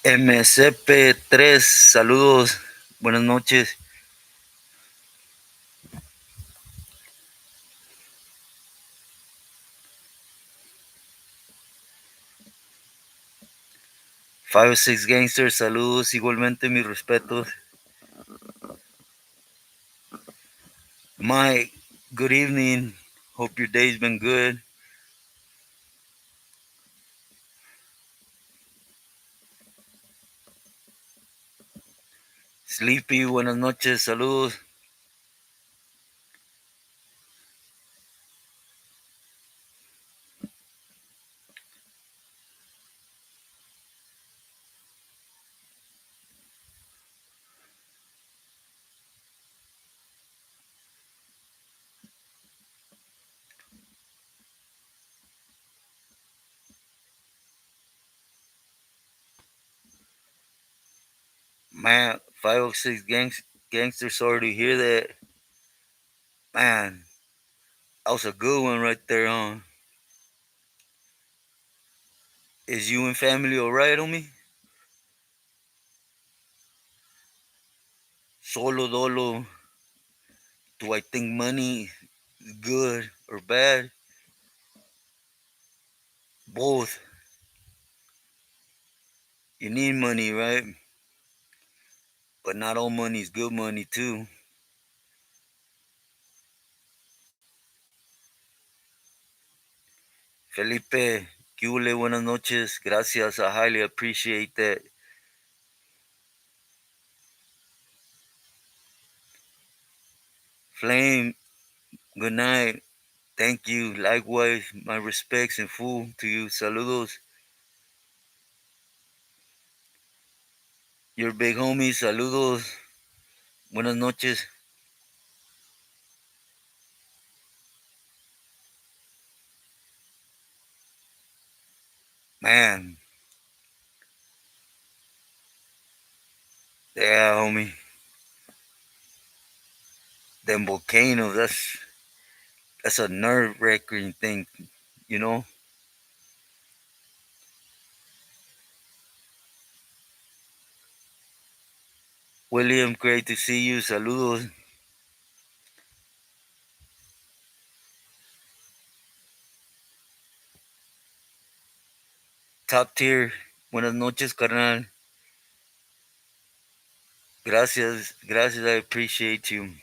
MCP3, saludos, buenas noches. Five oh Six Gangster, saludos, igualmente mis respetos. Mike, good evening. Hope your day's been good. Sleepy, buenas noches, saludos. Man, 506 Gangster, sorry to hear that. Man, that was a good one right there, huh? Is you and family alright, homie? Solo dolo, do I think money is good or bad? Both. You need money, right? But not all money is good money, too. Felipe, ¿qué hubo? Buenas noches. Gracias. I highly appreciate that. Flame, good night. Thank you. Likewise, my respects and full to you. Saludos. Your big homie, saludos. Buenas noches. Man, yeah, homie. Them volcanoes, that's a nerve wracking thing, you know? William, great to see you. Saludos. Top tier. Buenas noches, carnal. Gracias. Gracias. I appreciate you.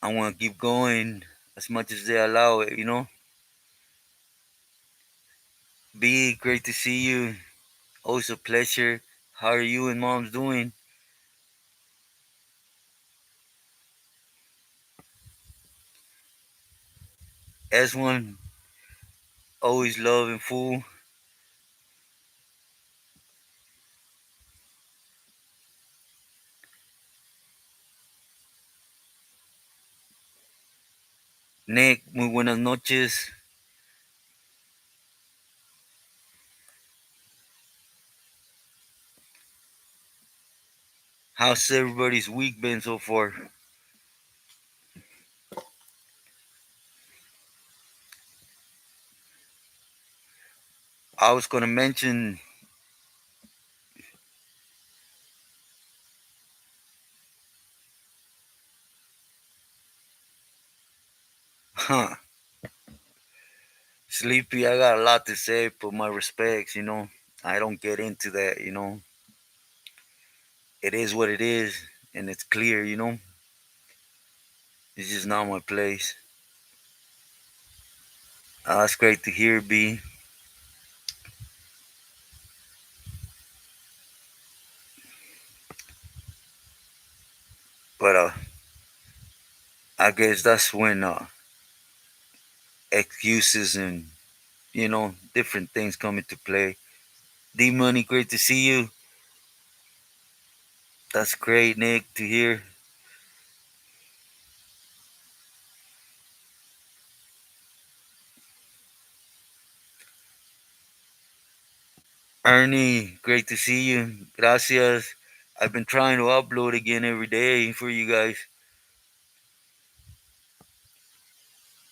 I want to keep going as much as they allow it, you know? B, great to see you. Always a pleasure. How are you and mom's doing? S1, always love and fool. Nick, muy buenas noches. How's everybody's week been so far? I was going to mention, huh, Sleepy, I got a lot to say, but my respects, you know? I don't get into that, you know? It is what it is, and it's clear, you know? It's just not my place. It's great to hear, B. But I guess that's when excuses and, you know, different things come into play. D Money, great to see you. That's great, Nick, to hear. Ernie, great to see you. Gracias. I've been trying to upload again every day for you guys.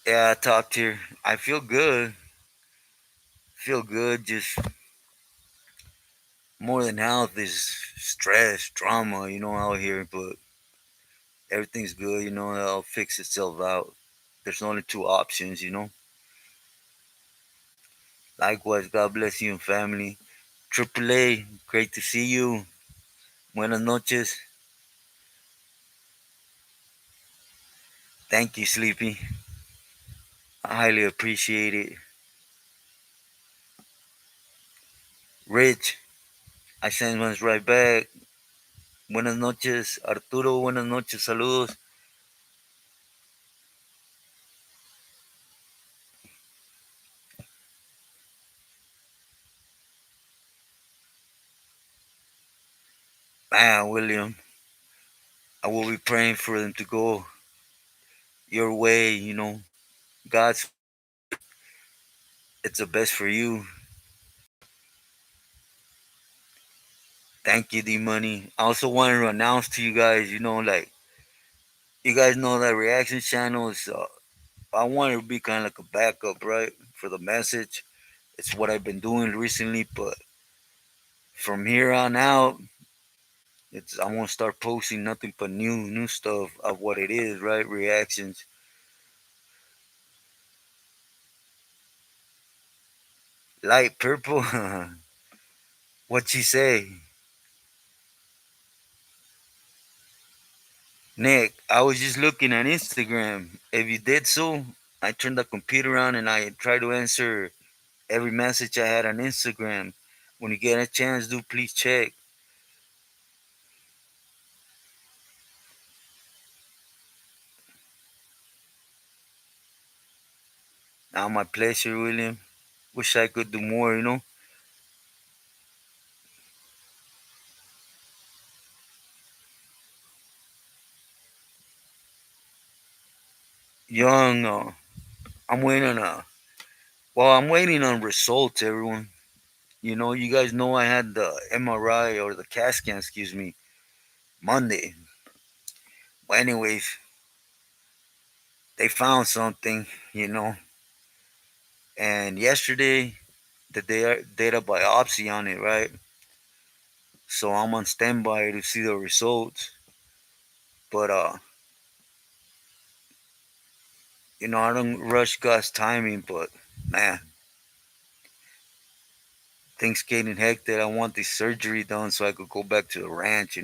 Yeah, top tier. I feel good. Feel good. Just more than health is stress, drama, out here. But everything's good, it'll fix itself out. There's only two options. Likewise, God bless you and family. Triple A, great to see you. Buenas noches. Thank you, Sleepy. I highly appreciate it. Rich, I send ones right back. Buenas noches, Arturo. Buenas noches, saludos. Man, William, I will be praying for them to go your way. God's, it's the best for you. Thank you, D Money. I also wanted to announce to you guys, like, you guys know that reaction channel is, I want it to be kind of like a backup, right? For the message. It's what I've been doing recently, but from here on out, I won't start posting nothing but new stuff of what it is, right? Reactions. Light purple. What she say? Nick, I was just looking at Instagram. If you did so, I turned the computer on and I tried to answer every message I had on Instagram. When you get a chance, do please check. Now, my pleasure, William. Wish I could do more. Young, I'm waiting on I'm waiting on results, everyone. You guys know I had the MRI or the CAT scan, excuse me, Monday. But anyways, they found something, and yesterday the data biopsy on it, right? So I'm on standby to see the results. But I don't rush God's timing, but man, things getting hectic. I want this surgery done so I could go back to the ranch.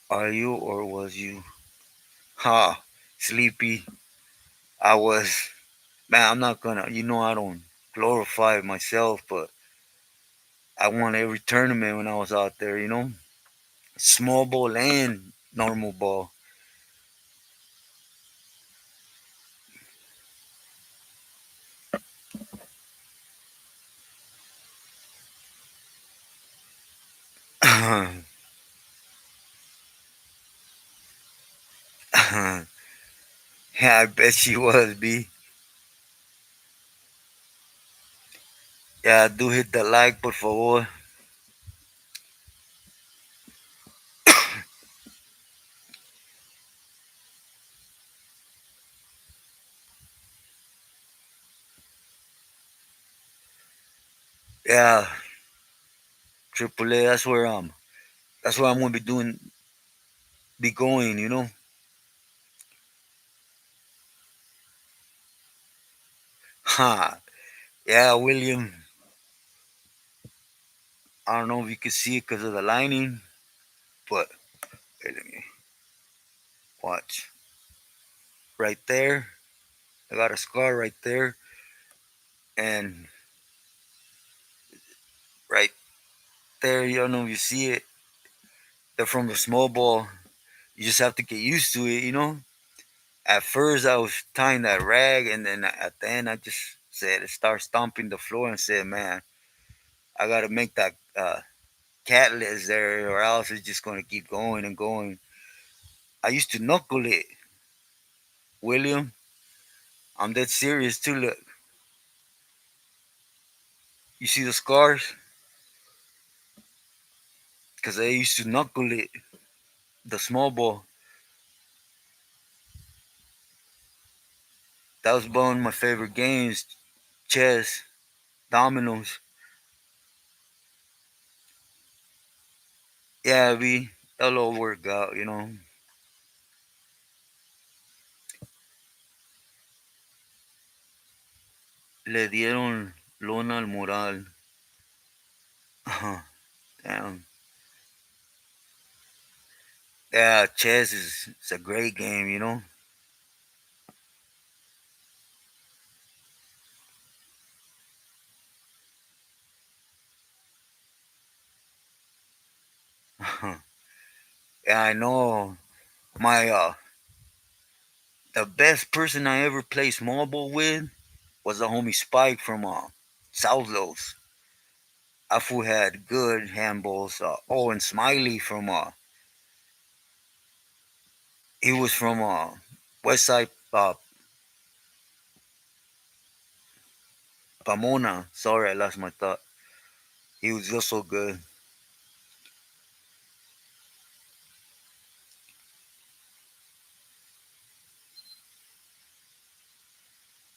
Are you or was you? Ha, sleepy. I was. Man, I'm not gonna. I don't glorify myself, but I won every tournament when I was out there. Small ball and normal ball. Yeah, I bet she was, B. Yeah, do hit the like, por favor. Yeah, Triple A. That's where I'm gonna be going. Ha. Yeah, William. I don't know if you can see it because of the lining, but wait, let me watch. Right there, I got a scar right there, and right there, you don't know if you see it. They're from the small ball. You just have to get used to it. At first, I was tying that rag, and then at the end, I just said, start stomping the floor and said, man, I got to make that catalyst there, or else it's just going to keep going and going. I used to knuckle it, William. I'm dead serious, too. Look, you see the scars? Because I used to knuckle it, the small ball. That was one of my favorite games. Chess, dominoes. Yeah, that'll all work out, you know. Le dieron lona al moral. Damn. Yeah, chess is it's a great game, you know. Yeah, I know. My the best person I ever played small ball with was the homie Spike from South Los. That fool had good handballs. Oh, and Smiley from he was from West Side Pomona. Sorry, I lost my thought. He was just so good.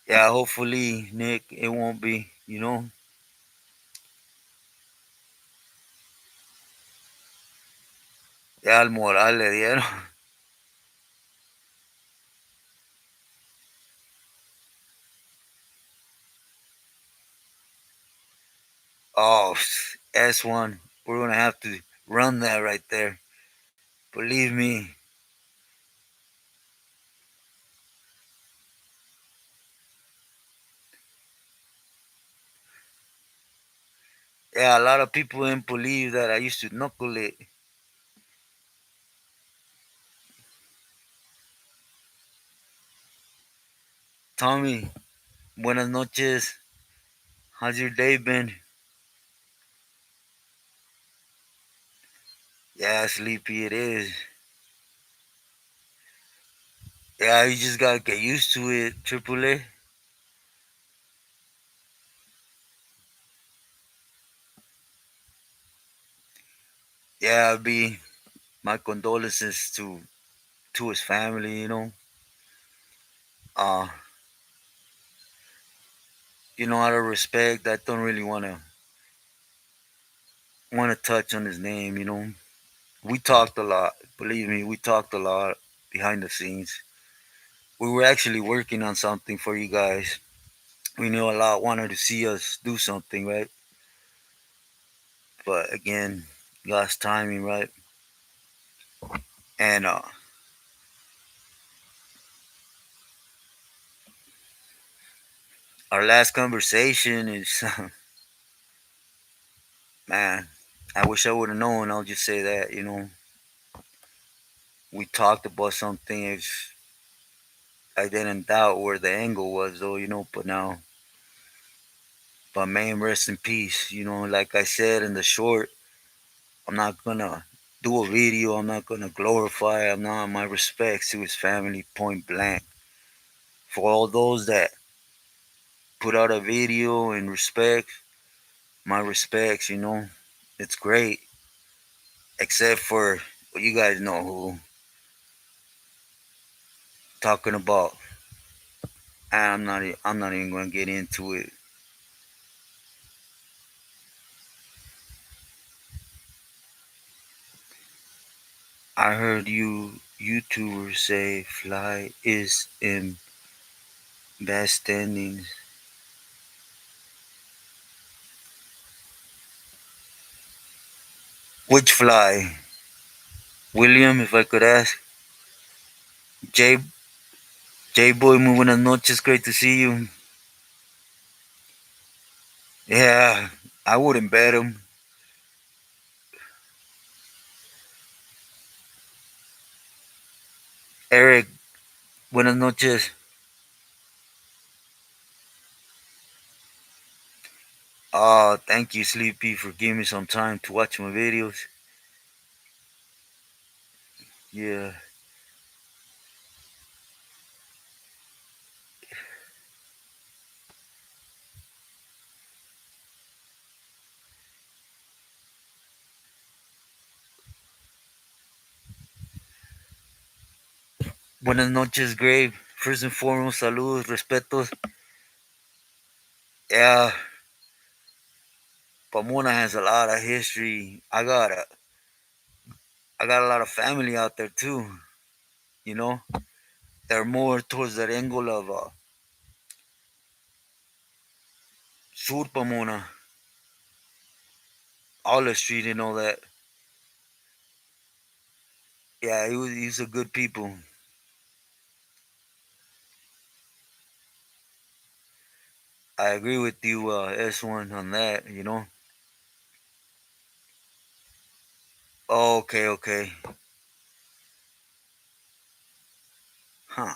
Yeah, hopefully, Nick, it won't be, you know. Ya al moral le dieron. Oh, S1. We're going to have to run that right there. Believe me. Yeah, a lot of people didn't believe that I used to knuckle it. Tommy, buenas noches. How's your day been? Yeah, sleepy it is. Yeah, you just gotta get used to it, Triple A. Yeah, be my condolences to his family. Uh, out of respect, I don't really wanna touch on his name. We talked a lot. Believe me, we talked a lot behind the scenes. We were actually working on something for you guys. We knew a lot wanted to see us do something, right? But again, God's timing, right? And our last conversation is, man, I wish I would have known. I'll just say that, we talked about something. I didn't doubt where the angle was, though, but now, but man, rest in peace. Like I said in the short, I'm not gonna do a video. I'm not gonna glorify. I'm not. My respects to his family, point blank. For all those that put out a video and respect, my respects. It's great, except for well, you guys know who talking about. I'm not even gonna get into it. I heard you YouTubers say Fly is in bad standings. Which Fly? William, if I could ask. J J Boy, muy buenas noches. Great to see you. Yeah, I wouldn't bet him. Eric, buenas noches. Thank you, Sleepy, for giving me some time to watch my videos. Yeah. Buenas noches, Grave. First and foremost, saludos, respetos. Yeah, Pomona has a lot of history. I got a lot of family out there too. You know, they're more towards that angle of Sur Pomona, Olive Street, and all that. Yeah, he's a good people. I agree with you, S1, on that. Oh, okay, okay. Huh.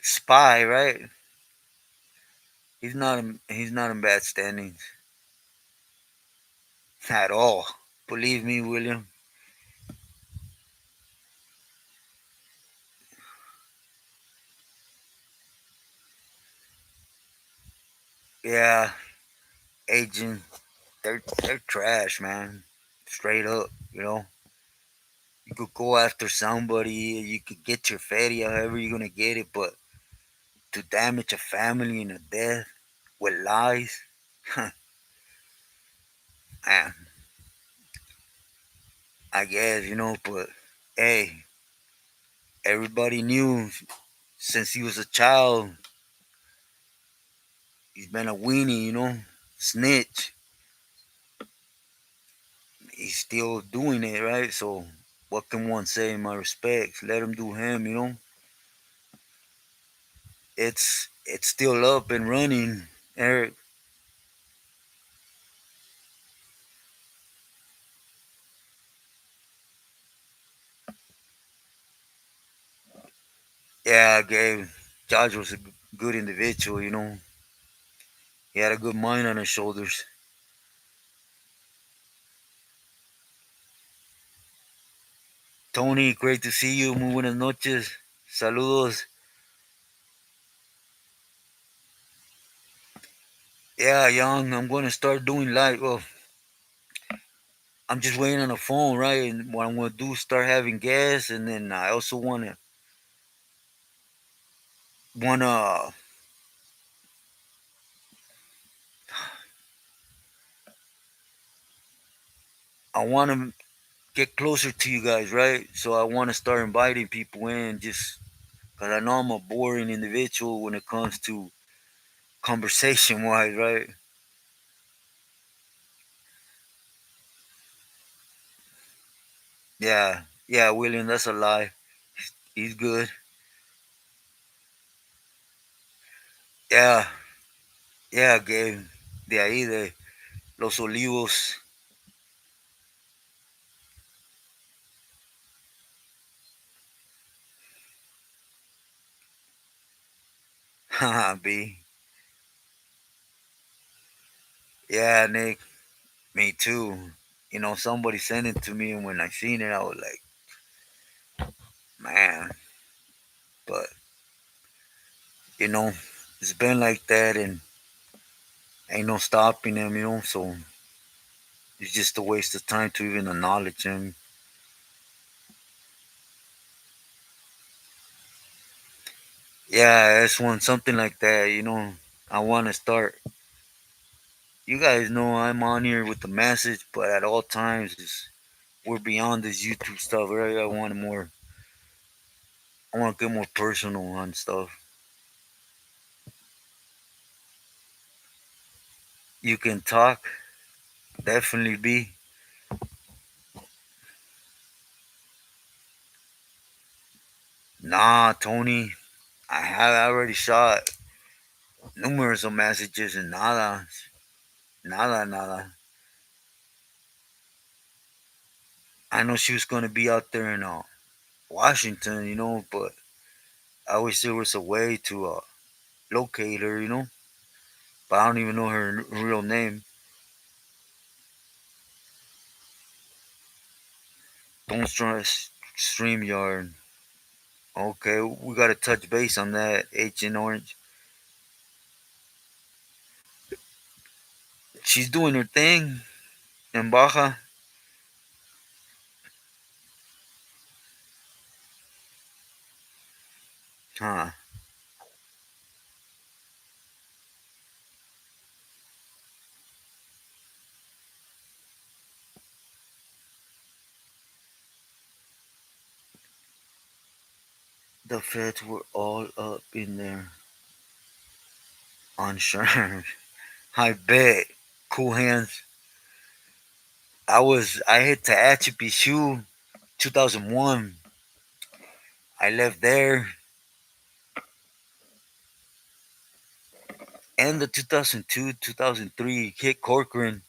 Spy, right? He's not in bad standings at all. Believe me, William. Yeah, agent. They're trash, man. Straight up. You could go after somebody. You could get your fatty, however you're gonna get it, but to damage a family in a death with lies, man. I guess but hey, everybody knew since he was a child. He's been a weenie, snitch. He's still doing it, right? So what can one say in my respects? Let him do him. It's still up and running, Eric. Yeah, Gabe. George was a good individual. He had a good mind on his shoulders. Tony, great to see you. Muy buenas noches. Saludos. Yeah, young. I'm going to start doing live. Well, I'm just waiting on the phone, right? And what I'm going to do is start having guests, and then I also wanna I want to get closer to you guys, right? So I want to start inviting people in, just because I know I'm a boring individual when it comes to conversation wise, right? Yeah, yeah, William, that's a lie. He's good. Yeah, yeah, Gabe. De ahí, de Los Olivos. Haha, B. Yeah, Nick. Me too. Somebody sent it to me, and when I seen it, I was like, man. But you know, it's been like that, and ain't no stopping him. So it's just a waste of time to even acknowledge him. Yeah, it's one something like that. I want to start. You guys know I'm on here with the message, but at all times, we're beyond this YouTube stuff, right? I want more. I want to get more personal on stuff. You can talk, definitely be. Nah, Tony, I already shot numerous of messages and nada, nada, nada. I know she was gonna be out there in Washington, but I wish there was a way to locate her. But I don't even know her real name. Don't trust StreamYard. Okay, we gotta touch base on that. Agent Orange. She's doing her thing in Baja. Huh. The feds were all up in there on Sherm. I bet. Cool hands. I hit Tehachapi Shoe 2001. I left there. And the 2002, 2003 hit Corcoran.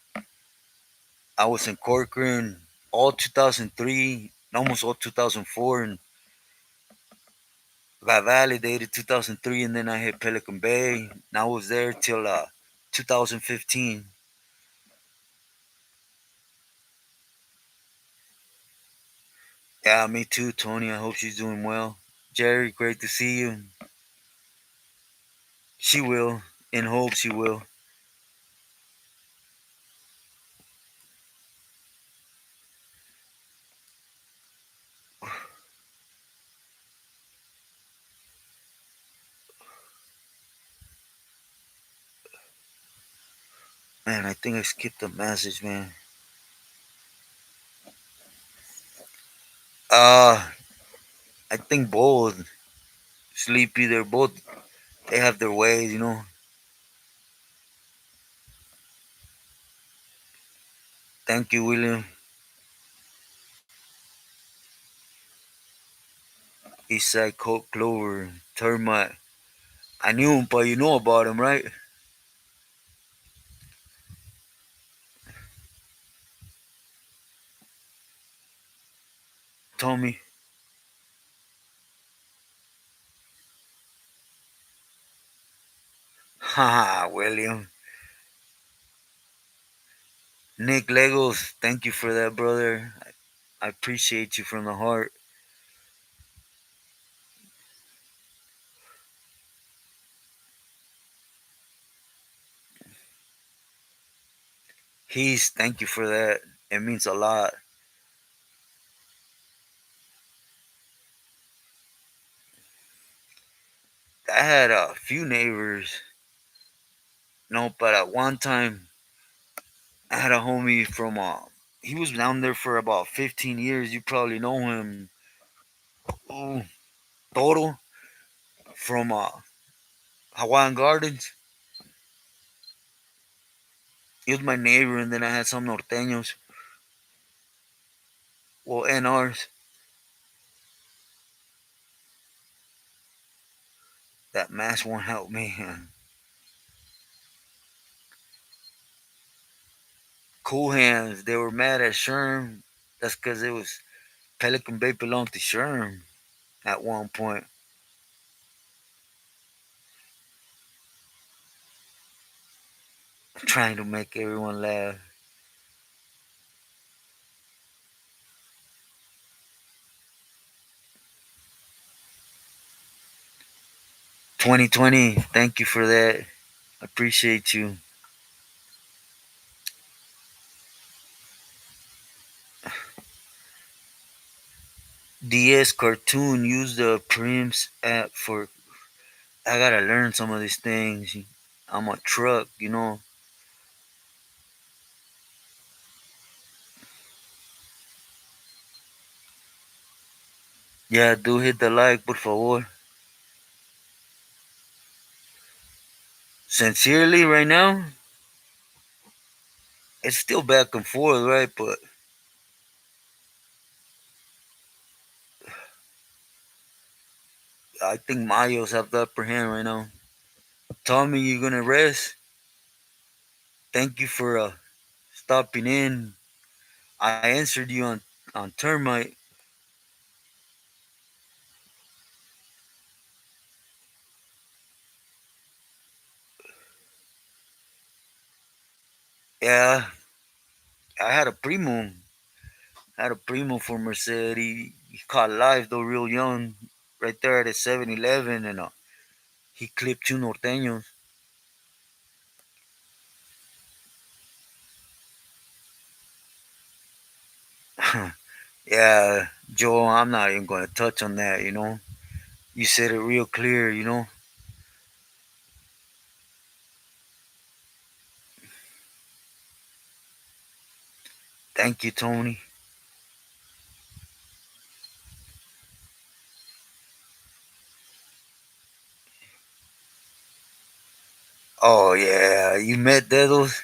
I was in Corcoran all 2003, almost all 2004, and got validated 2003, and then I hit Pelican Bay. And I was there till 2015. Yeah, me too, Tony. I hope she's doing well. Jerry, great to see you. She will. In hope she will. Man, I think I skipped a message, man. Uh, I think both. Sleepy, they're both, they have their ways, you know. Thank you, William. Eastside Coke Clover, Termite. I knew him, but you know about him, right? Tommy. Haha, William. Nick Legos, thank you for that, brother. I appreciate you from the heart. He's, thank you for that. It means a lot. I had a few neighbors, no, but at one time I had a homie from he was down there for about 15 years. You probably know him. Oh, Toro from Hawaiian Gardens. He was my neighbor, and then I had some norteños, well, NRs. That mask won't help me. Cool hands. They were mad at Sherm. That's because it was Pelican Bay belonged to Sherm at one point. Trying to make everyone laugh. 2020. Thank you for that. I appreciate you. DS Cartoon. Use the Prims app for. I gotta learn some of these things. I'm a truck, you know. Yeah, do hit the like, por favor. Sincerely, right now, it's still back and forth, right? But I think Mayos have the upper hand right now. Tommy, you gonna rest? Thank you for stopping in. I answered you on termite. Yeah, I had a primo. I had a primo for Merced. He caught live though, real young, right there at a 7-Eleven, and he clipped two norteños. Yeah, Joe, I'm not even gonna touch on that. You know, You said it real clear, you know. Thank you, Tony. Oh yeah, you met Dedos.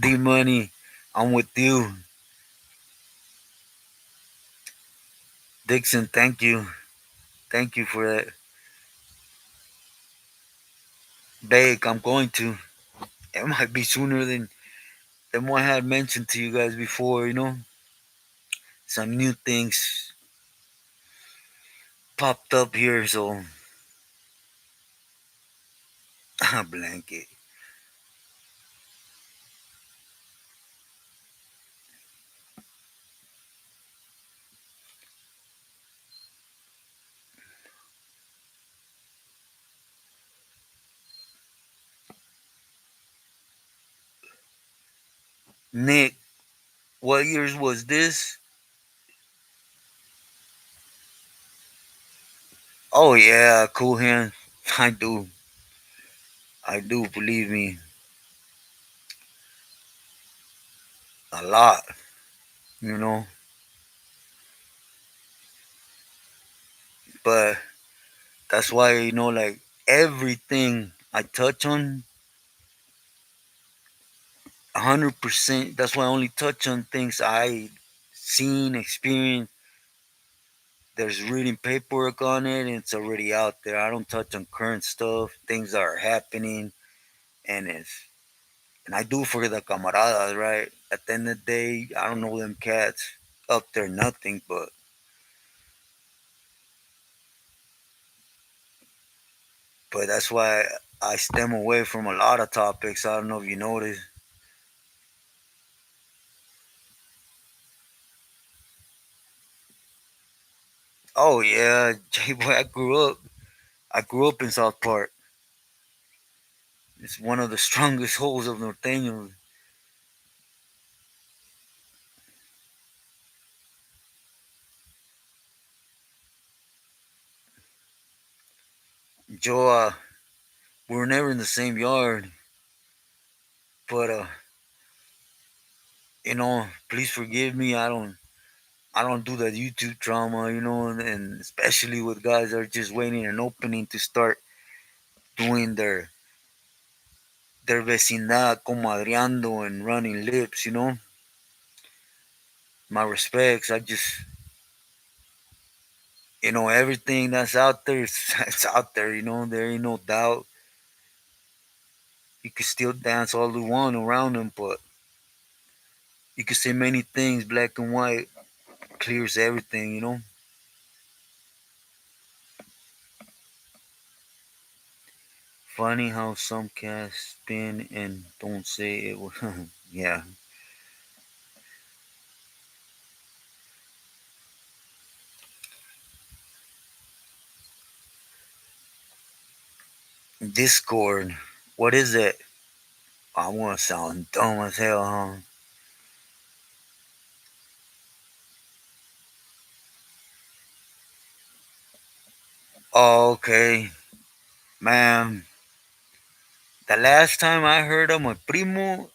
D Money, I'm with you. Dixon, thank you. Thank you for that. Bake, I'm going to. It might be sooner than what I had mentioned to you guys before, you know. Some new things popped up here, so blanket. Nick, what years was this? Oh yeah, cool hand. I do. I do, believe me. A lot, you know. But that's why, you know, like everything I touch on, 100%. That's why I only touch on things I seen, experienced. There's reading paperwork on it, and it's already out there. I don't touch on current stuff, things that are happening, and it's and I do for the camaradas, right? At the end of the day, I don't know them cats up there, nothing, but that's why I stem away from a lot of topics. I don't know if you noticed. Oh yeah, J boy, I grew up in South Park. It's one of the strongest holes of Norteños. Joe, we were never in the same yard, but you know, please forgive me. I don't do that YouTube drama, you know, and especially with guys that are just waiting an opening to start doing their vecindad comadreando and running lips, you know. My respects. I just, you know, everything that's out there, it's out there, you know. There ain't no doubt. You can still dance all you want around them, but you can say many things, black and white, clears everything, you know. Funny how some cats spin and don't say it was. Yeah. Discord. What is it? I want to sound dumb as hell, huh? Oh, okay. Man, the last time I heard of my primo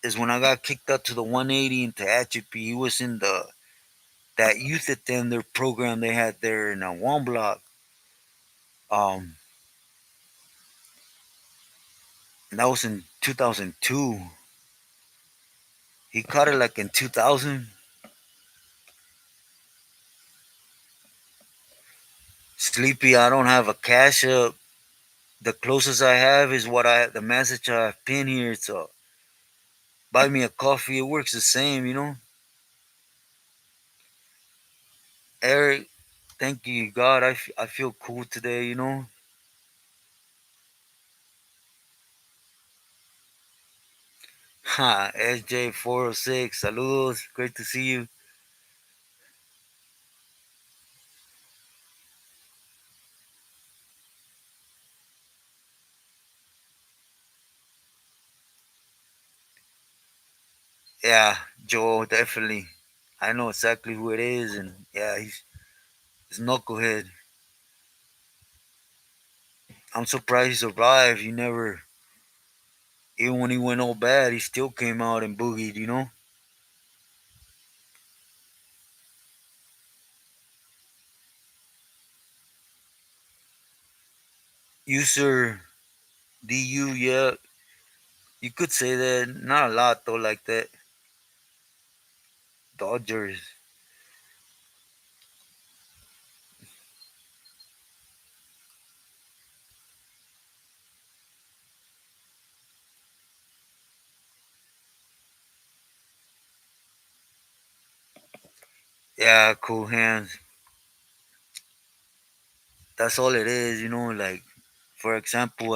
is when I got kicked out to the 180 into Tehachapi. He was in that youth attender program they had there in one block. Um, and that was in 2002. He caught it like in 2000. Sleepy, I don't have a cash up. The closest I have is the message I have pinned here. It's buy me a coffee. It works the same, you know. Eric, thank you, God. I feel cool today, you know. Ha, SJ406, saludos. Great to see you. Yeah, Joe, definitely. I know exactly who it is, and yeah, he's knucklehead. I'm surprised he survived. He never, even when he went all bad, he still came out and boogied. User DU, yeah, you could say that. Not a lot though, like that. Dodgers. Yeah, cool hands. That's all it is. Like for example,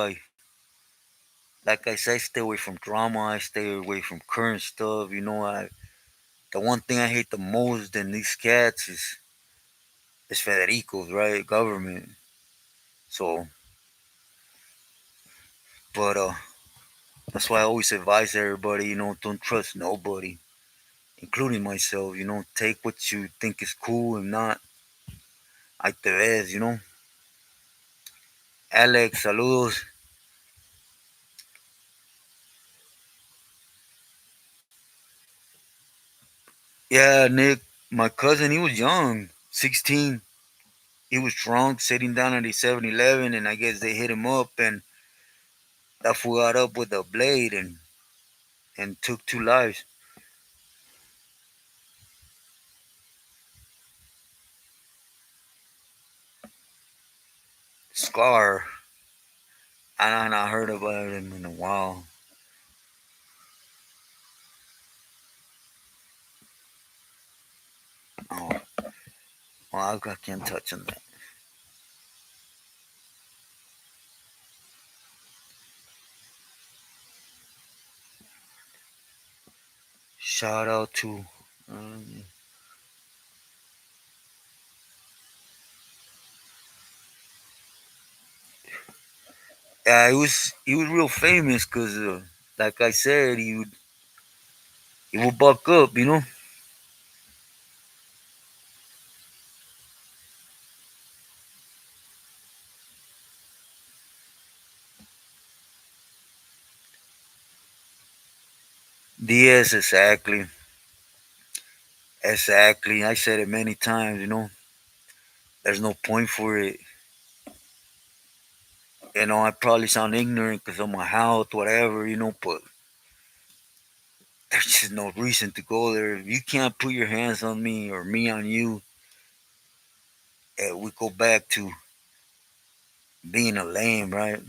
like I said, I stay away from drama. I stay away from current stuff. I the one thing I hate the most in these cats is Federico's right government. So, but that's why I always advise everybody. Don't trust nobody, including myself. Take what you think is cool and not. Ahí te ves. Alex, saludos. Yeah, Nick, my cousin, he was young, 16. He was drunk, sitting down at a 7-Eleven, and I guess they hit him up, and that fool got up with a blade and took two lives. Scar, I not heard about him in a while. Oh, well, I can't touch on that. Shout out to, um, yeah, he was real famous because, like I said, he would buck up. Diaz, exactly, exactly. I said it many times. There's no point for it. I probably sound ignorant because of my health, whatever. But there's just no reason to go there. If you can't put your hands on me or me on you, we go back to being a lame, right?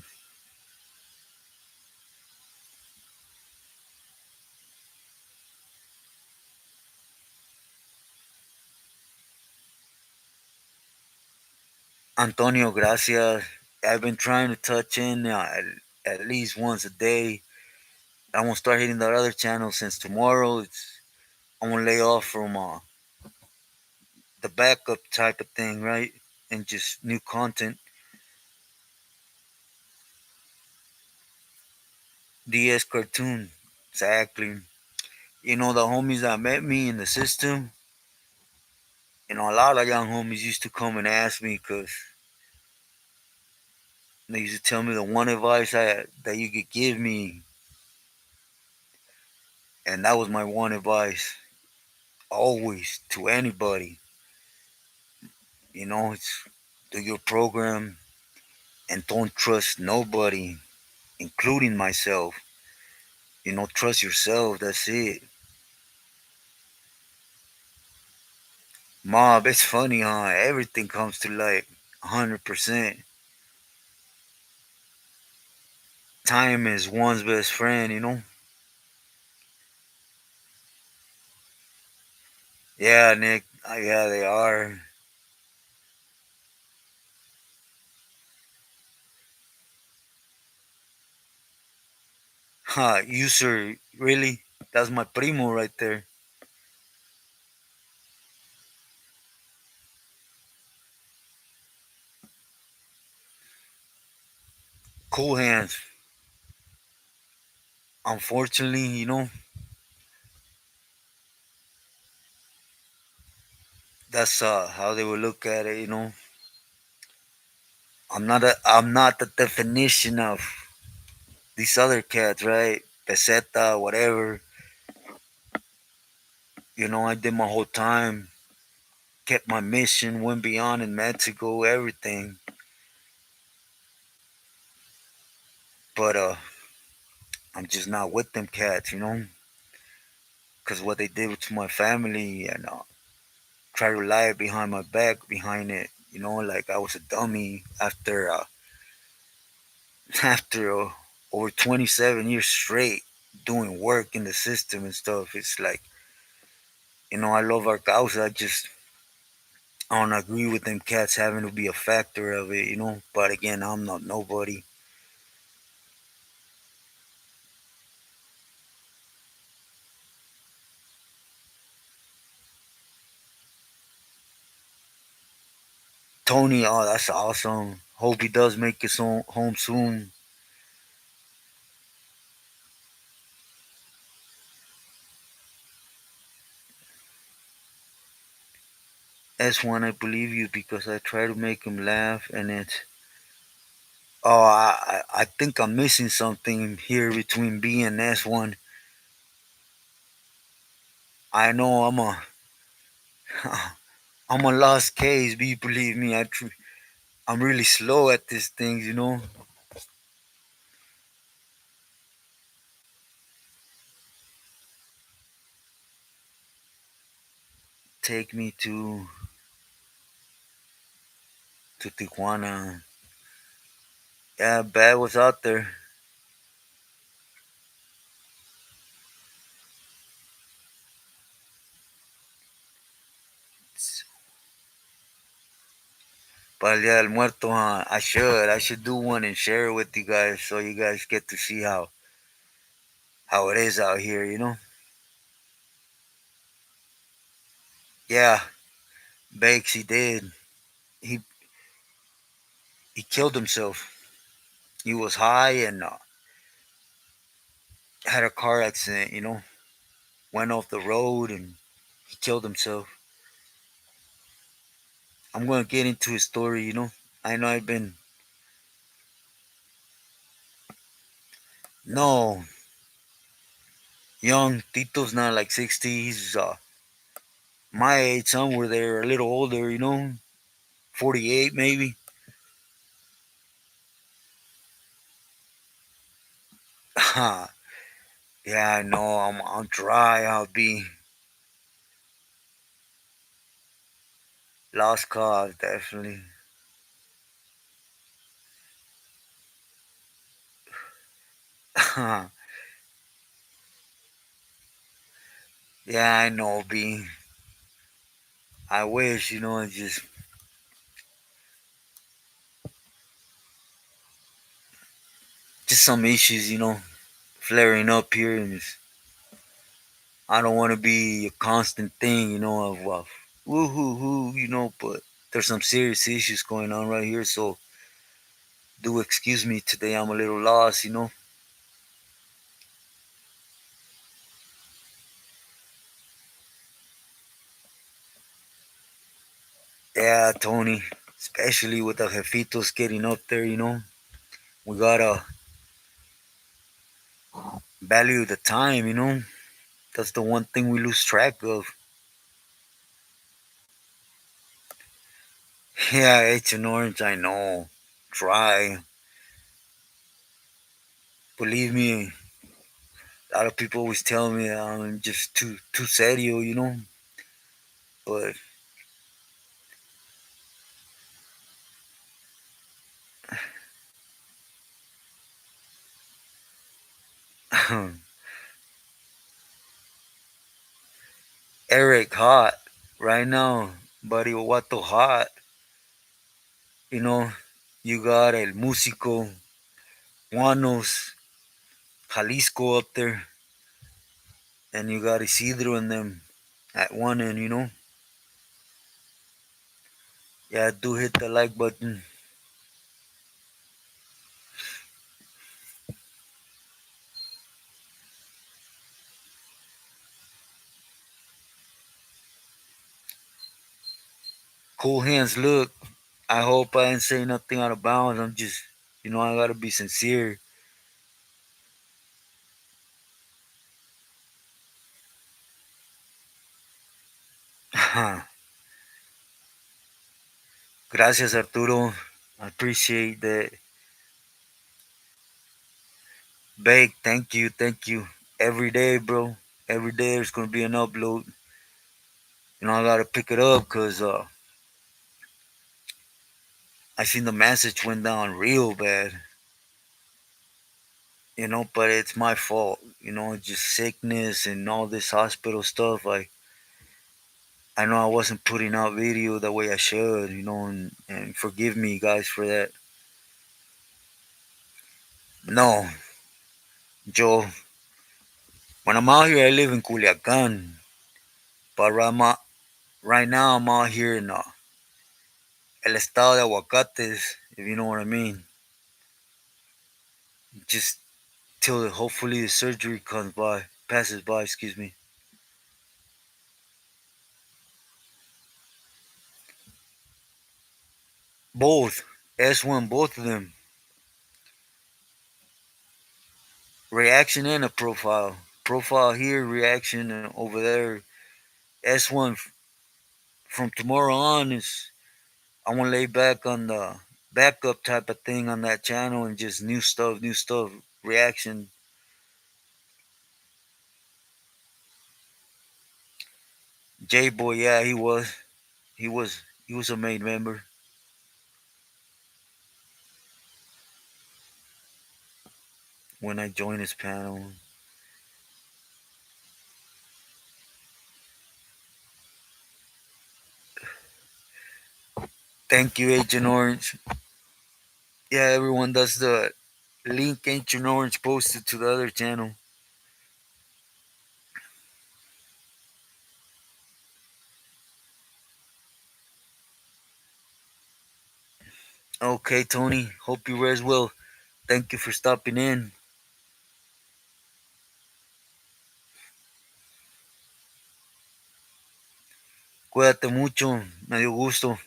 Antonio, gracias. I've been trying to touch in at least once a day. I'm gonna start hitting that other channel since tomorrow. I'm gonna lay off from the backup type of thing, right? And just new content. DS cartoon, exactly. The homies that met me in the system. A lot of young homies used to come and ask me because they used to tell me the one advice that you could give me, and that was my one advice always to anybody. It's do your program and don't trust nobody, including myself. Trust yourself. That's it. Mob, it's funny, huh? Everything comes to like 100%. Time is one's best friend. Yeah, Nick. Yeah, they are. Huh, you sir, really? That's my primo right there. Cool hands. Unfortunately, that's how they would look at it. I'm not the definition of these other cats, right? Peseta, whatever. I did my whole time, kept my mission, went beyond in Mexico, everything. But I'm just not with them cats, because what they did to my family and try to lie behind my back behind it, like I was a dummy after over 27 years straight doing work in the system and stuff. It's like, I love our causa. I don't agree with them cats having to be a factor of it. But again, I'm not nobody. Tony, oh, that's awesome. Hope he does make his own home soon. S1, I believe you because I try to make him laugh, and oh, I think I'm missing something here between B and S1. I know I'm a lost case, B. Believe me, I'm really slow at these things. Take me to Tijuana. Yeah, bad was out there. Para el Día del Muerto, huh? I should do one and share it with you guys so you guys get to see how it is out here. Yeah, Bakes, he did. He he killed himself. He was high and had a car accident. Went off the road and he killed himself. I'm gonna get into his story. I know I've been no young. Tito's not like 60. He's my age, somewhere there, a little older, 48 maybe. Yeah, I know. I'm dry. I'll be lost cause, definitely. Yeah, I know, B. I wish, it's just some issues, flaring up here, and I don't want to be a constant thing, of woo hoo hoo, but there's some serious issues going on right here, so do excuse me today. I'm a little lost. Yeah, Tony, especially with the jefitos getting up there, we gotta value the time. That's the one thing we lose track of. Yeah, it's an orange, I know. Dry. Believe me, a lot of people always tell me I'm just too serio. But Eric hot right now, buddy. What the hot? You know, you got El Músico, Juanos, Jalisco up there, and you got Isidro and them at one end. Yeah, do hit the like button. cool hands look. I hope I didn't say nothing out of bounds. I'm just, I gotta be sincere. Gracias, Arturo. I appreciate that. Bake, thank you, thank you. Every day, bro. Every day there's gonna be an upload. I gotta pick it up because I seen the message went down real bad. But it's my fault. Just sickness and all this hospital stuff. I know I wasn't putting out video the way I should. And forgive me guys for that. No, Joe. When I'm out here, I live in Culiacan. But right now, I'm out here in el estado de Aguacates, if you know what I mean. Just till hopefully the surgery passes by, excuse me. Both. S1, both of them. Reaction and a profile. Profile here, reaction over there. S1 from tomorrow on is I want to lay back on the backup type of thing on that channel and just new stuff, reaction. J Boy, yeah, he was a main member when I joined his panel. Thank you, Agent Orange. Yeah, everyone does the link Agent Orange posted to the other channel. Okay, Tony. Hope you rest well. Thank you for stopping in. Cuídate mucho. Me dio gusto.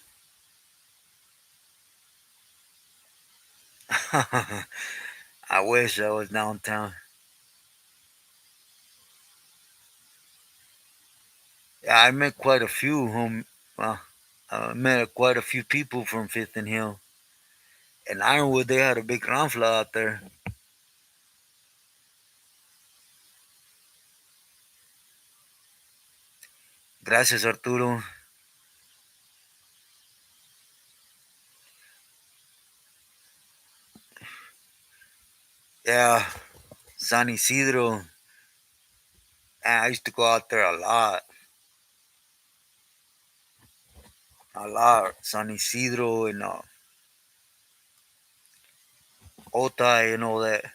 I wish I was downtown. Yeah, I met quite a few well, I met quite a few people from Fifth and Hill. And Ironwood, they had a big ranfla out there. Gracias, Arturo. Yeah, San Isidro. I used to go out there a lot. A lot. San Isidro and Otay and all that.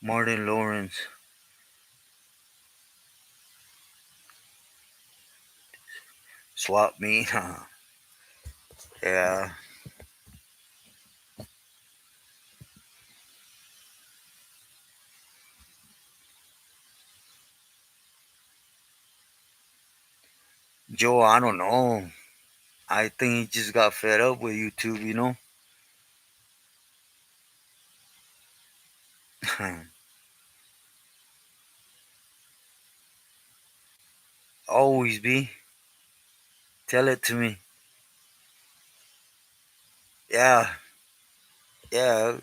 Martin Lawrence. Swap meet. Yeah. Joe, I don't know. I think he just got fed up with YouTube. Always be. Tell it to me. Yeah. Yeah.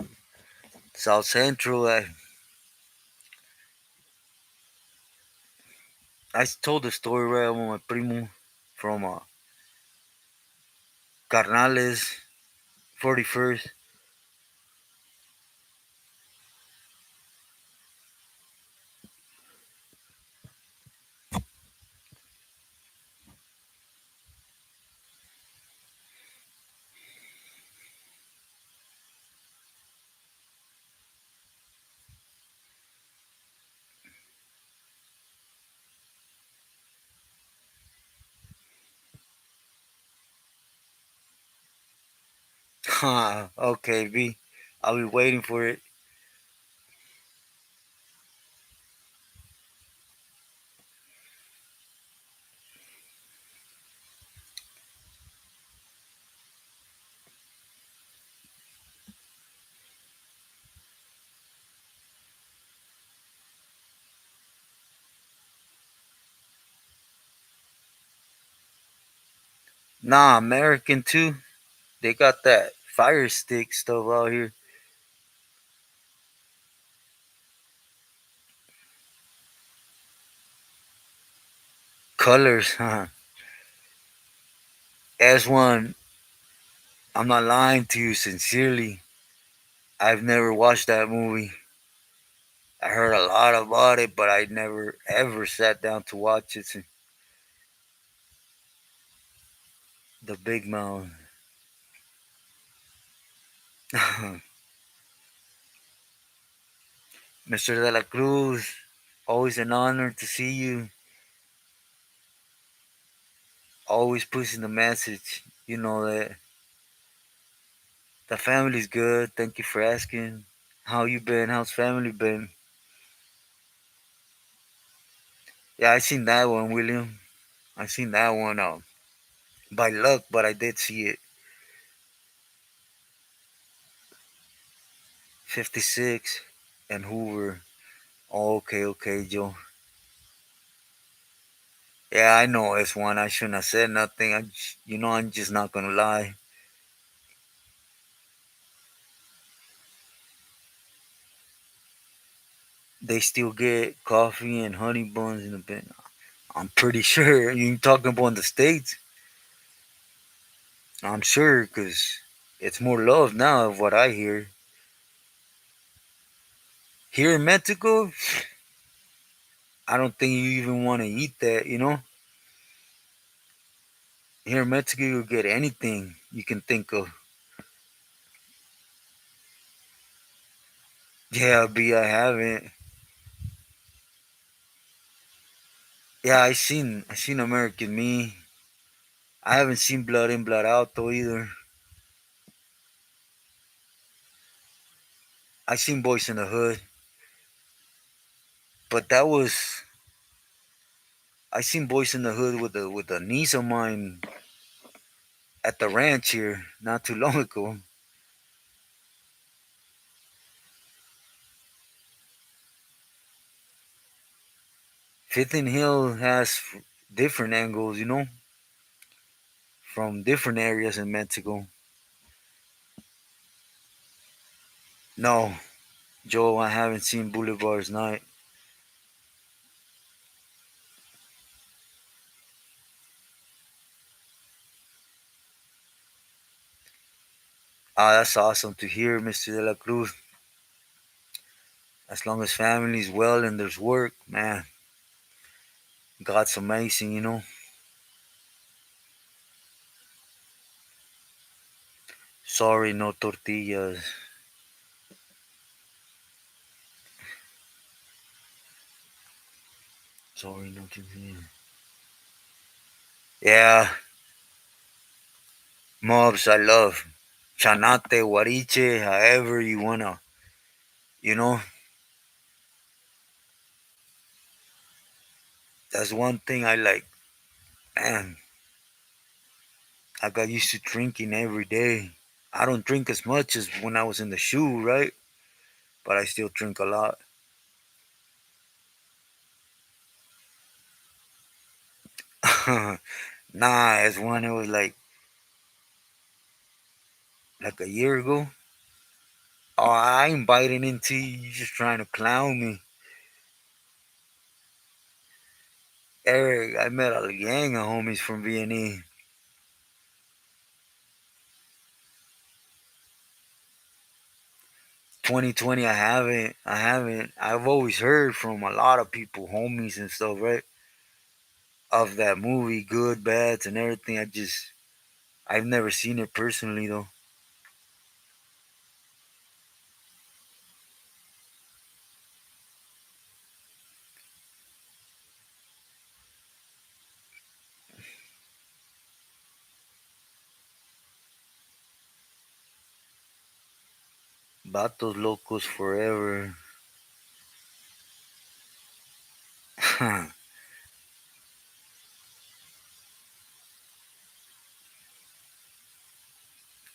South Central. I told the story right with my primo from Carnales, 41st. Okay, B. I'll be waiting for it. Nah, American too. They got that fire stick stuff out here. Colors, huh? As one, I'm not lying to you sincerely. I've never watched that movie. I heard a lot about it, but I never ever sat down to watch it. The Big Mouth. Mr. De La Cruz, always an honor to see you. Always pushing the message. You know that the family's good. Thank you for asking. How you been? How's family been? Yeah, I seen that one, William. I seen that one by luck, but I did see it. 56 and Hoover. Oh, okay, okay, Joe. Yeah, I know it's one. I shouldn't have said nothing. I'm just not gonna lie. They still get coffee and honey buns in the bin. I'm pretty sure. You talking about the states? I'm sure, cause it's more love now, of what I hear. Here in Mexico, I don't think you even want to eat that. Here in Mexico, you'll get anything you can think of. Yeah, B, I haven't. Yeah, I seen American Me. I haven't seen Blood In, Blood Out though either. I seen Boys in the Hood, but that was I seen Boys in the Hood with a niece of mine at the ranch here not too long ago. Fifth and Hill has different angles, from different areas in Mexico. No, Joe, I haven't seen Boulevard's Night. Ah, that's awesome to hear, Mr. De La Cruz. As long as family's well and there's work, man, God's amazing. Sorry, no tortillas. Sorry, no tortillas. Yeah, mobs, I love. Chanate, Guariche, however you wanna, you know. That's one thing I like. Man, I got used to drinking every day. I don't drink as much as when I was in the shoe, right? But I still drink a lot. Nah, as one, it was like a year ago. Oh, I ain't biting into you. You just trying to clown me. Eric, I met a gang of homies from V&E. 2020, I haven't. I've always heard from a lot of people, homies and stuff, right? Of that movie, good, bads, and everything. I've never seen it personally, though. Vatos locos forever.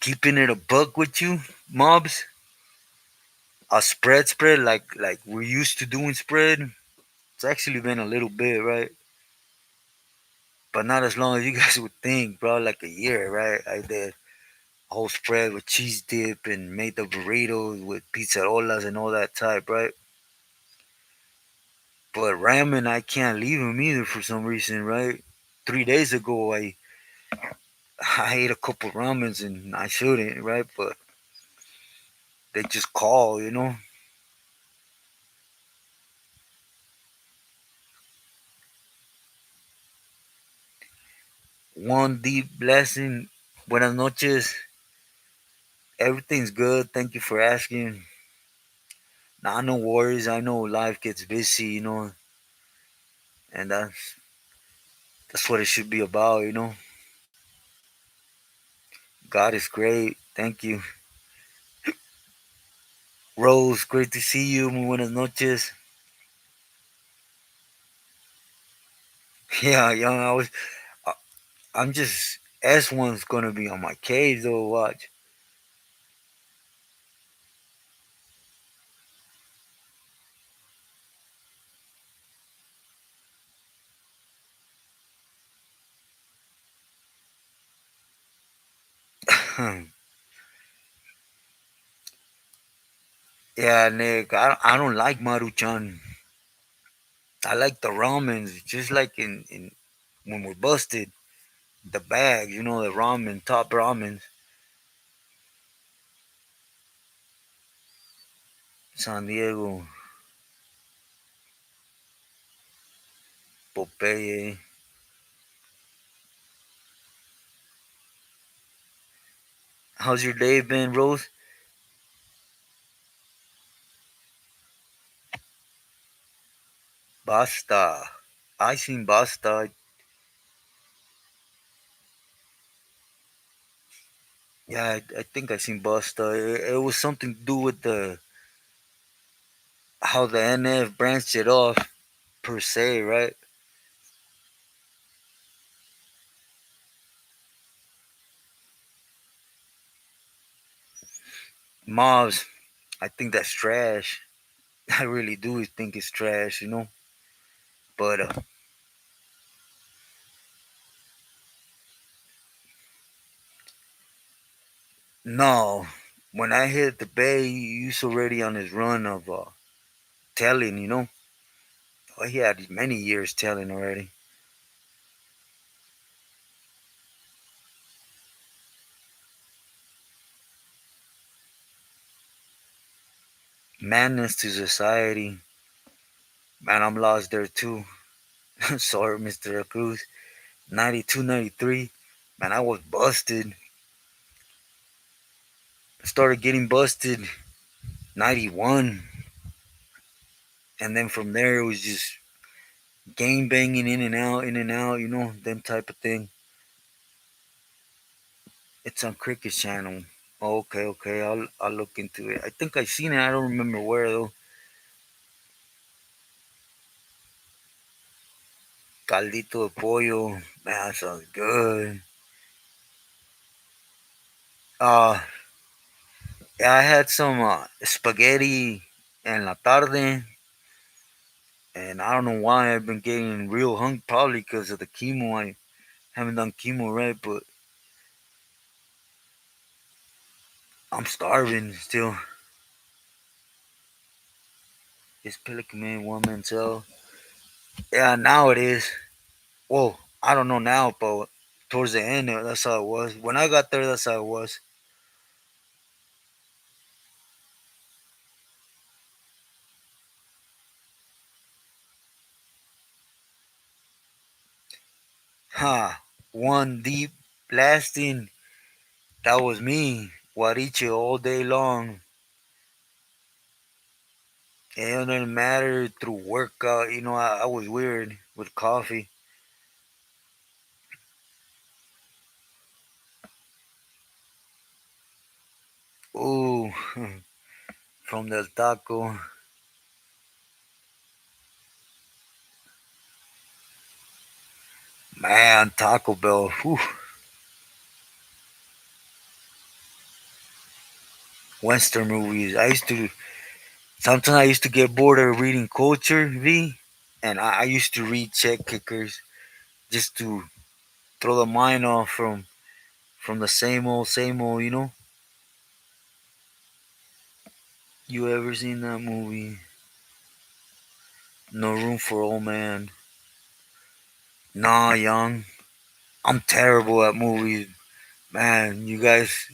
Keeping it a buck with you, mobs. A spread like we're used to doing spread. It's actually been a little bit, right? But not as long as you guys would think, bro. Like a year, right? I did a whole spread with cheese dip and made the burritos with pizzerolas and all that type, right? But ramen, I can't leave them either for some reason, right? 3 days ago, I ate a couple ramens and I shouldn't, right? But they just call, you know. One deep blessing. Buenas noches. Everything's good. Thank you for asking. Nah, no worries. I know life gets busy, you know, and that's what it should be about, you know. God is great. Thank you. Rose, great to see you. Muy buenas noches. Yeah, young. I- I'm just S1's gonna be on my case though. Watch. Yeah, Nick. I don't like Maruchan. I like the ramens, just like in when we're busted. The bags, you know, the ramen, top ramen. San Diego, Popeye. How's your day been, Rose? Basta. I seen Basta. Yeah, I think I seen Basta. It was something to do with the how the NF branched it off per se, right? Mobs. I think that's trash. I really do think it's trash, you know. But no, when I hit the bay, he was already on his run of telling, you know. Oh, he had many years telling already. Madness to society. Man, I'm lost there too. Sorry, Mr. Cruz. 92, 93. Man, I was busted. I started getting busted 91. And then from there, it was just game banging in and out, you know, them type of thing. It's on Cricket's channel. Oh, okay, okay. I'll look into it. I think I seen it. I don't remember where though. Caldito de pollo. Man, that sounds good. Uh, yeah, I had some spaghetti en la tarde, and I don't know why I've been getting real hungry. Probably because of the chemo. I haven't done chemo right, but I'm starving still. It's Pelican Man, one man cell. Yeah, now it is. Well, I don't know now, but towards the end, that's how it was. When I got there, that's how it was. Ha! One deep blasting. That was me. Guariche all day long. It didn't matter through workout. You know, I was weird with coffee. Ooh, from Del Taco. Man, Taco Bell. Whew. Western movies. Sometimes I used to get bored of reading Culture V, and I used to read Check Kickers just to throw the mind off from the same old. You know. You ever seen that movie? No Room for Old Man. Nah, young. I'm terrible at movies, man. You guys,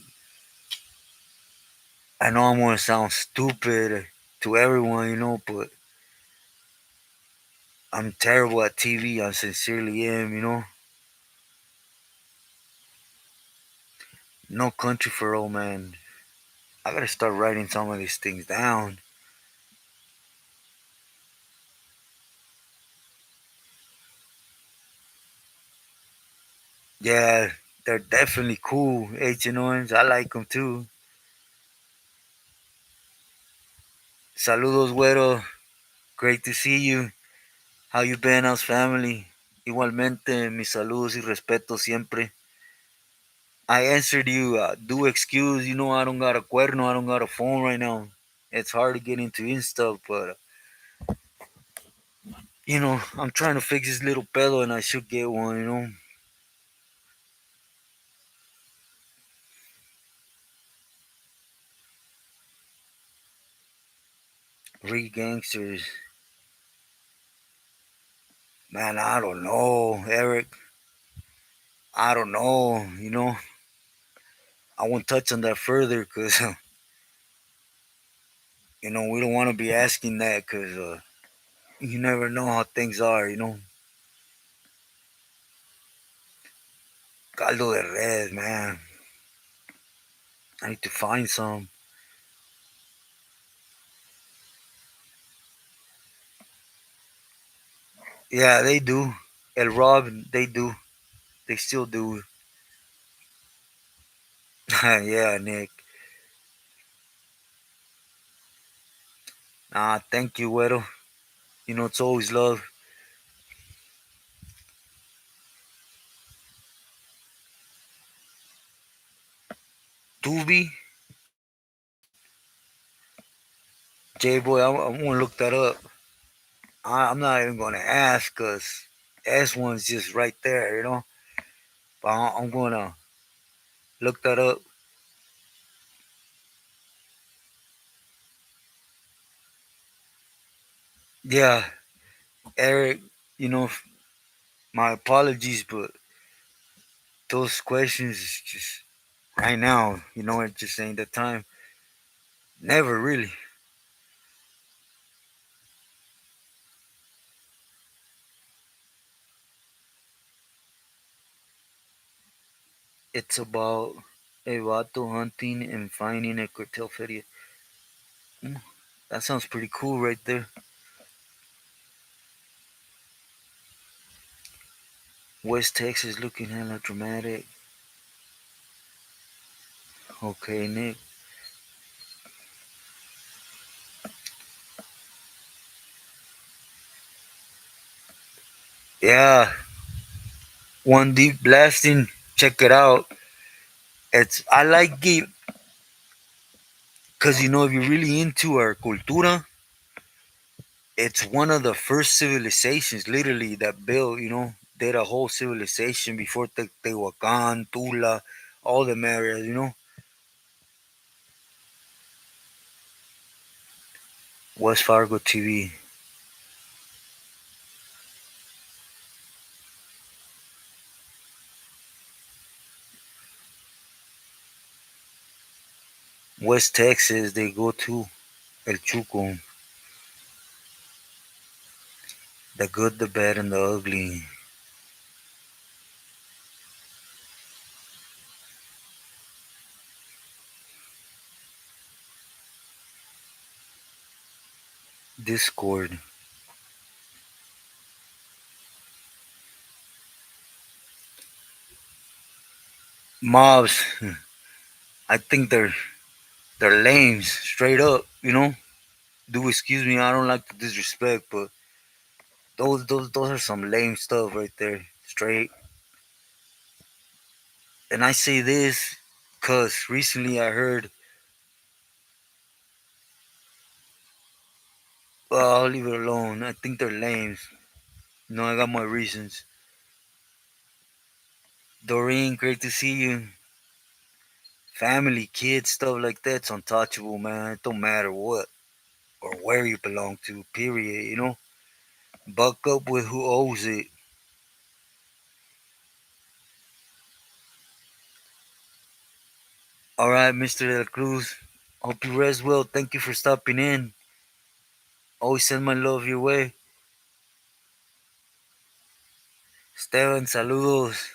I know I'm gonna sound stupid to everyone, you know, but I'm terrible at TV. I sincerely am, you know. No Country for Old Man. I gotta start writing some of these things down. Yeah, they're definitely cool. H&Ns, I like them too. Saludos, güero. Great to see you. How you been? How's family? Igualmente, mis saludos y respeto siempre. I answered you, do excuse, you know, I don't got a cuerno, I don't got a phone right now. It's hard to get into Insta, but, you know, I'm trying to fix this little pedo and I should get one, you know. Three gangsters. Man, I don't know, Eric. I don't know, you know. I won't touch on that further because, you know, we don't want to be asking that because you never know how things are, you know. Caldo de res, man. I need to find some. Yeah, they do. El Rob, they do. They still do. Yeah, Nick. Thank you, Güero. You know, it's always love. Tubi, J Boy, I'm going to look that up. I'm not even going to ask because S1's just right there, you know. But I'm going to look that up. Yeah, Eric, you know, my apologies, but those questions is just right now, you know, it just ain't the time. Never really. It's about a vato hunting and finding a cartel feria. Mm, that sounds pretty cool right there. West Texas looking hella dramatic. Okay, Nick. Yeah, one deep blasting. Check it out. It's I like it because you know if you're really into our cultura, it's one of the first civilizations literally that built. You know, did a whole civilization before Tehuacan, Tula, all the areas. You know, West Fargo TV, West Texas. They go to El Chuco, the good, the bad, and the ugly. Discord, mobs. I think they're They're lames, straight up, you know. Do excuse me, I don't like to disrespect, but those are some lame stuff right there, straight. And I say this because recently I heard, well, I'll leave it alone. I think they're lame. No, I got my reasons. Doreen, great to see you. Family, kids, stuff like that's untouchable, man. It don't matter what or where you belong to, period, you know? Buck up with who owes it. All right, Mr. De La Cruz. Hope you rest well. Thank you for stopping in. Always send my love your way. Esteban, saludos.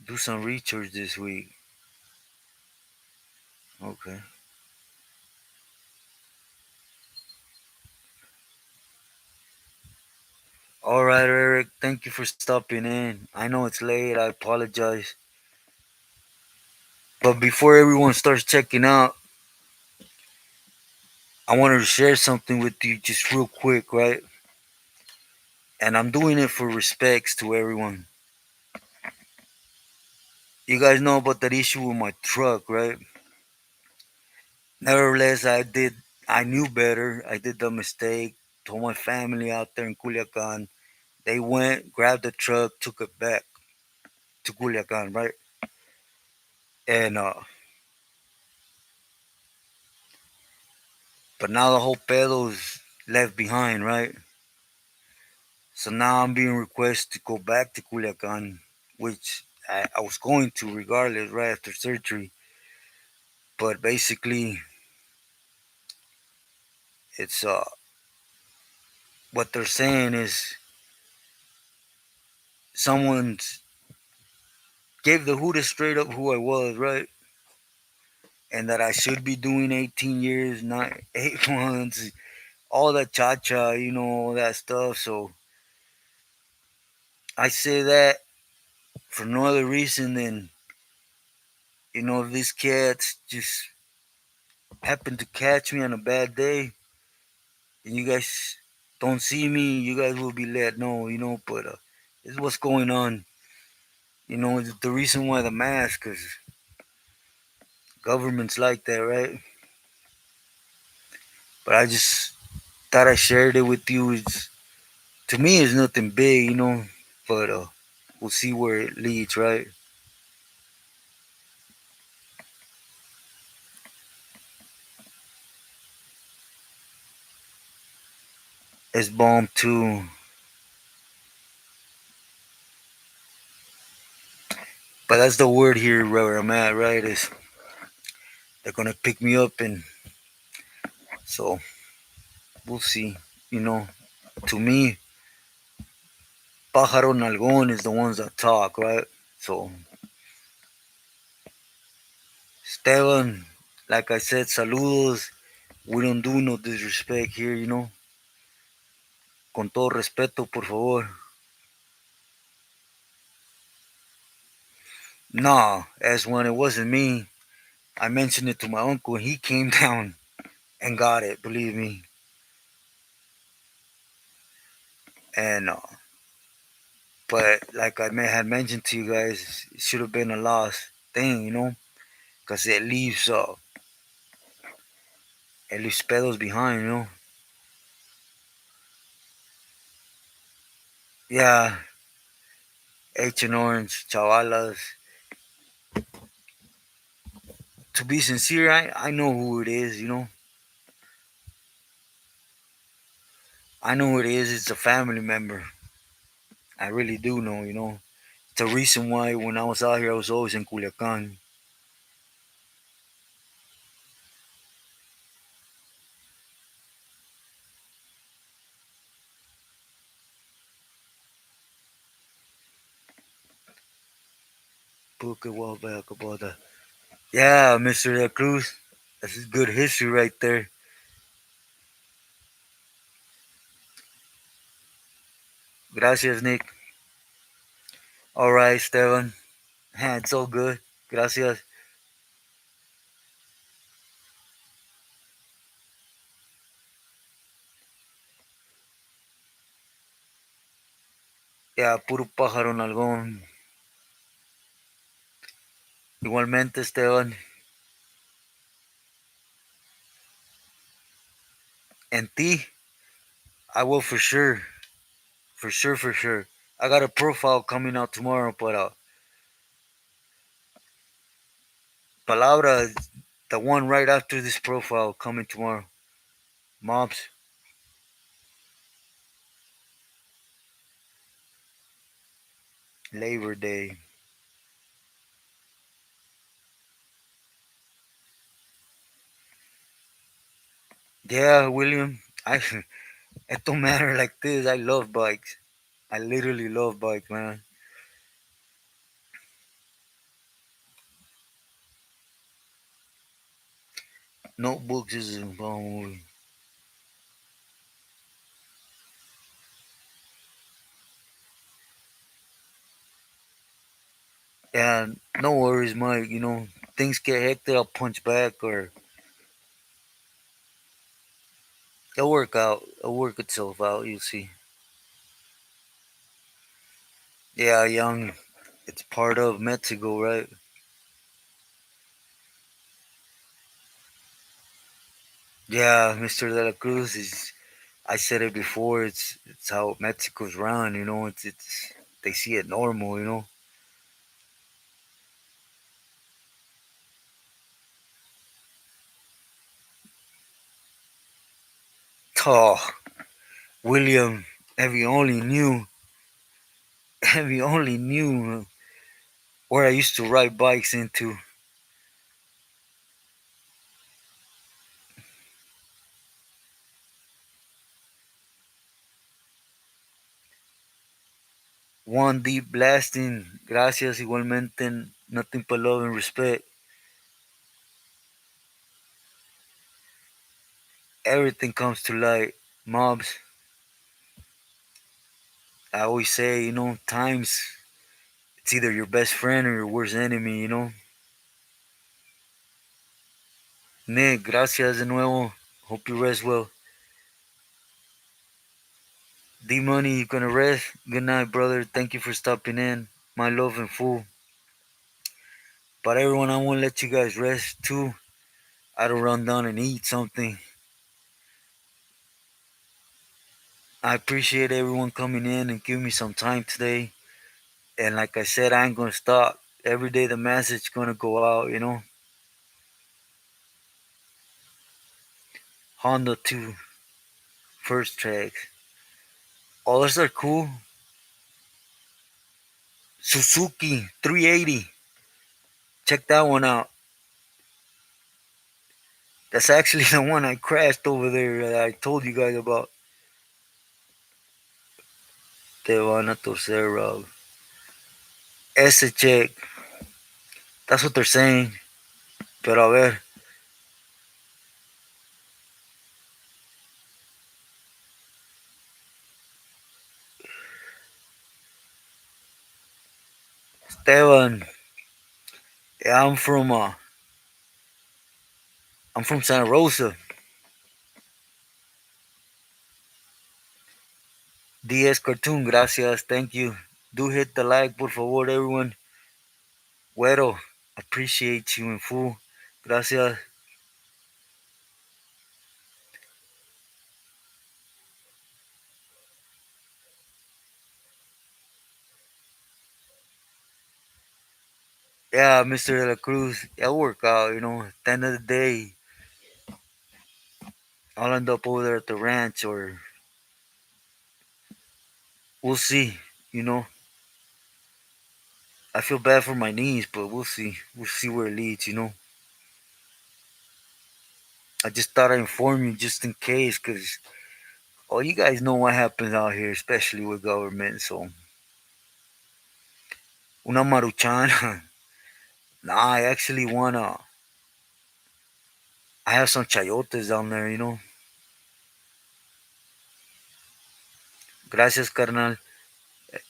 Do some research this week. Okay. All right, Eric. Thank you for stopping in. I know it's late. I apologize. But before everyone starts checking out, I wanted to share something with you just real quick, right? And I'm doing it for respects to everyone. You guys know about that issue with my truck, right? Nevertheless, I knew better. I did the mistake. Told my family out there in Culiacan. They went, grabbed the truck, took it back to Culiacan, right? And but now the whole pedo's left behind, right? So now I'm being requested to go back to Culiacan, which I was going to regardless, right after surgery. But basically, it's what they're saying is someone gave the Huda straight up who I was, right? And that I should be doing 18 years, not 8 months, all that cha cha, all that stuff. So I say that for no other reason than, if these cats just happen to catch me on a bad day and you guys don't see me, you guys will be let know, but this is what's going on. The reason why the mask, because government's like that, right? But I just thought I shared it with you. To me, it's nothing big, but we'll see where it leads, right? It's bomb too. But that's the word here where I'm at, right? Is they're gonna pick me up, and so we'll see. You know, to me, pájaro nalgón is the ones that talk, right? So, Esteban, like I said, saludos. We don't do no disrespect here, Con todo respeto, por favor. Nah, as when it wasn't me, I mentioned it to my uncle, and he came down and got it. Believe me. And but like I had mentioned to you guys, it should have been a lost thing, because it leaves pedos behind, Yeah, H and Orange, Chavalas. To be sincere, I know who it is, I know who it is. It's a family member. I really do know, It's the reason why when I was out here, I was always in Culiacan. Book a while back about that. Yeah, Mr. De Cruz. That's good history right there. Gracias, Nick. All right, Esteban. Man, it's all good. Gracias. Ya, puro pájaro nalgón. Igualmente, Esteban. And T, I will for sure. For sure, for sure. I got a profile coming out tomorrow, but Palabra, the one right after this profile coming tomorrow. Mobs, Labor Day. Yeah, William. I it don't matter like this. I love bikes. I literally love bikes, man. Notebooks is a bomb movie. And no worries, Mike. Things get hectic. I'll punch back or it'll work out. It'll work itself out. You'll see. Yeah, young. It's part of Mexico, right? Yeah, Mr. De La Cruz is. I said it before. It's how Mexico's run. It's they see it normal. Oh, William, if you only knew, if you only knew where I used to ride bikes into. One deep blasting. Gracias igualmente. Nothing but love and respect. Everything comes to light. Mobs. I always say, times it's either your best friend or your worst enemy. Nick, gracias de nuevo. Hope you rest well. D Money, you gonna rest? Good night, brother. Thank you for stopping in. My love and full. But everyone, I won't let you guys rest too. I don't run down and eat something. I appreciate everyone coming in and giving me some time today. And like I said, I ain't gonna stop. Every day the message gonna go out. Honda 2, first tracks. All those are cool. Suzuki 380. Check that one out. That's actually the one I crashed over there that I told you guys about. Te van a torcer, Rob. Ese check. That's what they're saying. Pero a ver, Esteban, yeah, I'm from Santa Rosa. DS Cartoon, gracias, thank you. Do hit the like, por favor, everyone. Güero, appreciate you in full. Gracias. Yeah, Mr. De La Cruz, it'll work out. At the end of the day, I'll end up over there at the ranch or we'll see. You know, I feel bad for my knees, but we'll see. We'll see where it leads. I just thought I'd inform you just in case, because you guys know what happens out here, especially with government. So, una maruchana. Nah, I actually wanna. I have some chayotes down there. Gracias, carnal.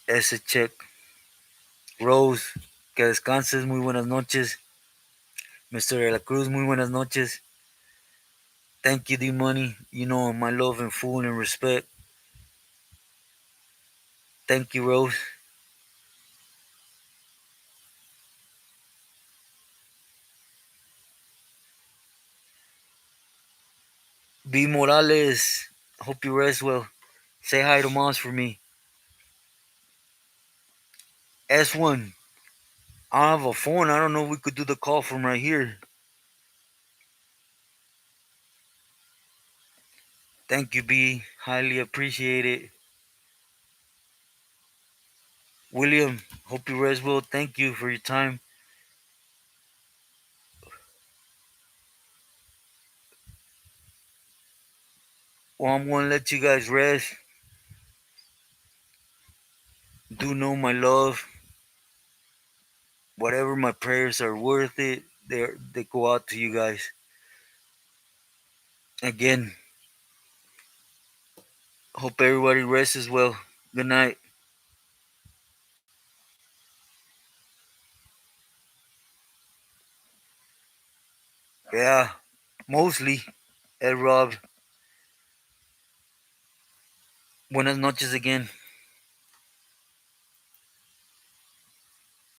Ese check. Rose. Que descanses. Muy buenas noches. Mr. De La Cruz, muy buenas noches. Thank you, D Money. You know my love and full and respect. Thank you, Rose. B Morales, hope you rest well. Say hi to Moms for me. S1, I have a phone. I don't know if we could do the call from right here. Thank you, B. Highly appreciate it. William, hope you rest well. Thank you for your time. Well, I'm going to let you guys rest. Do know my love. Whatever my prayers are worth it, they go out to you guys. Again, hope everybody rests as well. Good night. Yeah, mostly. Ed Rob, buenas noches again.